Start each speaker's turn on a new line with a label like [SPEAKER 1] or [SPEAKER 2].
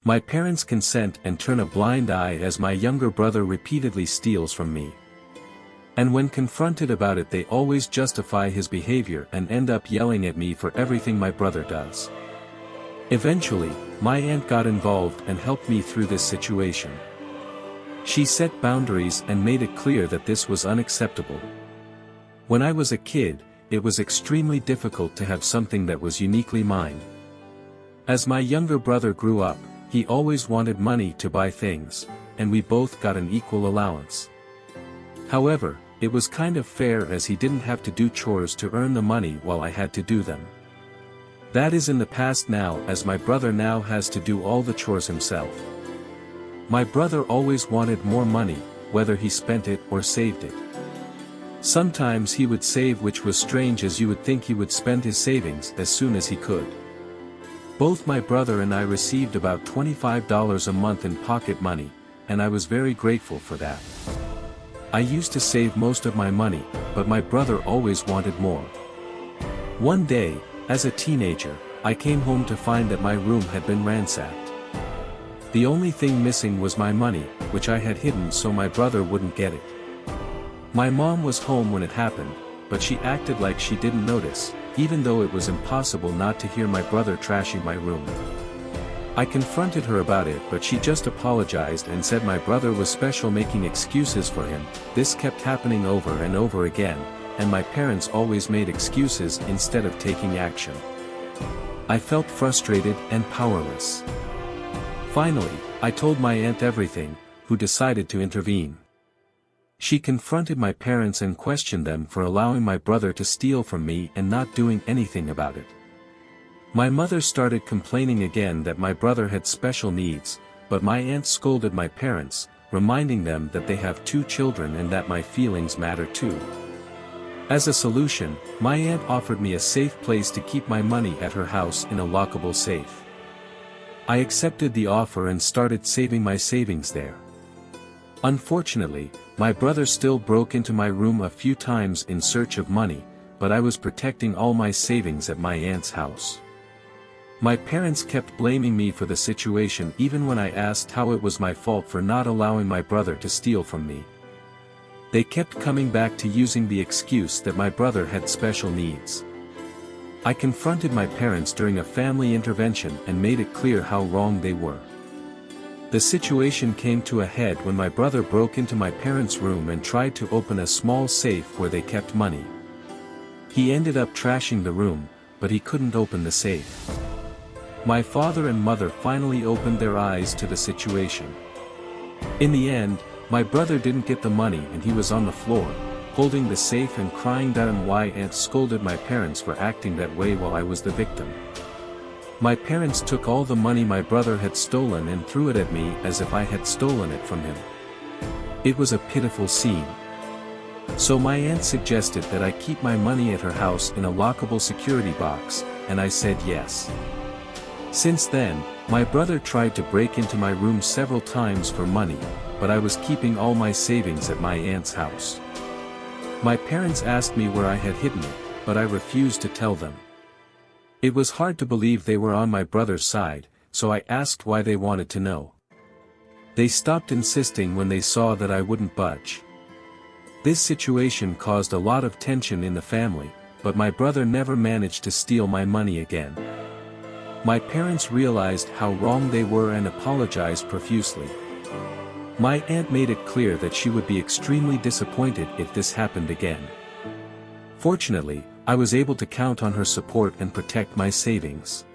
[SPEAKER 1] My parents consent and turn a blind eye as my younger brother repeatedly steals from me. And when confronted about it, they always justify his behavior and end up yelling at me for everything my brother does. Eventually, my aunt got involved and helped me through this situation. She set boundaries and made it clear that this was unacceptable. When I was a kid, it was extremely difficult to have something that was uniquely mine. As my younger brother grew up, he always wanted money to buy things, and we both got an equal allowance. However, it was kind of fair as he didn't have to do chores to earn the money while I had to do them. That is in the past now, as my brother now has to do all the chores himself. My brother always wanted more money, whether he spent it or saved it. Sometimes he would save, which was strange as you would think he would spend his savings as soon as he could. Both my brother and I received about $25 a month in pocket money, and I was very grateful for that. I used to save most of my money, but my brother always wanted more. One day, as a teenager, I came home to find that my room had been ransacked. The only thing missing was my money, which I had hidden so my brother wouldn't get it. My mom was home when it happened, but she acted like she didn't notice, even though it was impossible not to hear my brother trashing my room. I confronted her about it, but she just apologized and said my brother was special, making excuses for him. This kept happening over and over again, and my parents always made excuses instead of taking action. I felt frustrated and powerless. Finally, I told my aunt everything, who decided to intervene. She confronted my parents and questioned them for allowing my brother to steal from me and not doing anything about it. My mother started complaining again that my brother had special needs, but my aunt scolded my parents, reminding them that they have 2 children and that my feelings matter too. As a solution, my aunt offered me a safe place to keep my money at her house in a lockable safe. I accepted the offer and started saving my savings there. Unfortunately, my brother still broke into my room a few times in search of money, but I was protecting all my savings at my aunt's house. My parents kept blaming me for the situation even when I asked how it was my fault for not allowing my brother to steal from me. They kept coming back to using the excuse that my brother had special needs. I confronted my parents during a family intervention and made it clear how wrong they were. The situation came to a head when my brother broke into my parents' room and tried to open a small safe where they kept money. He ended up trashing the room, but he couldn't open the safe. My father and mother finally opened their eyes to the situation. In the end, my brother didn't get the money and he was on the floor, holding the safe and crying down. My aunt scolded my parents for acting that way while I was the victim. My parents took all the money my brother had stolen and threw it at me as if I had stolen it from him. It was a pitiful scene. So my aunt suggested that I keep my money at her house in a lockable security box, and I said yes. Since then, my brother tried to break into my room several times for money, but I was keeping all my savings at my aunt's house. My parents asked me where I had hidden it, but I refused to tell them. It was hard to believe they were on my brother's side, so I asked why they wanted to know. They stopped insisting when they saw that I wouldn't budge. This situation caused a lot of tension in the family, but my brother never managed to steal my money again. My parents realized how wrong they were and apologized profusely. My aunt made it clear that she would be extremely disappointed if this happened again. Fortunately, I was able to count on her support and protect my savings.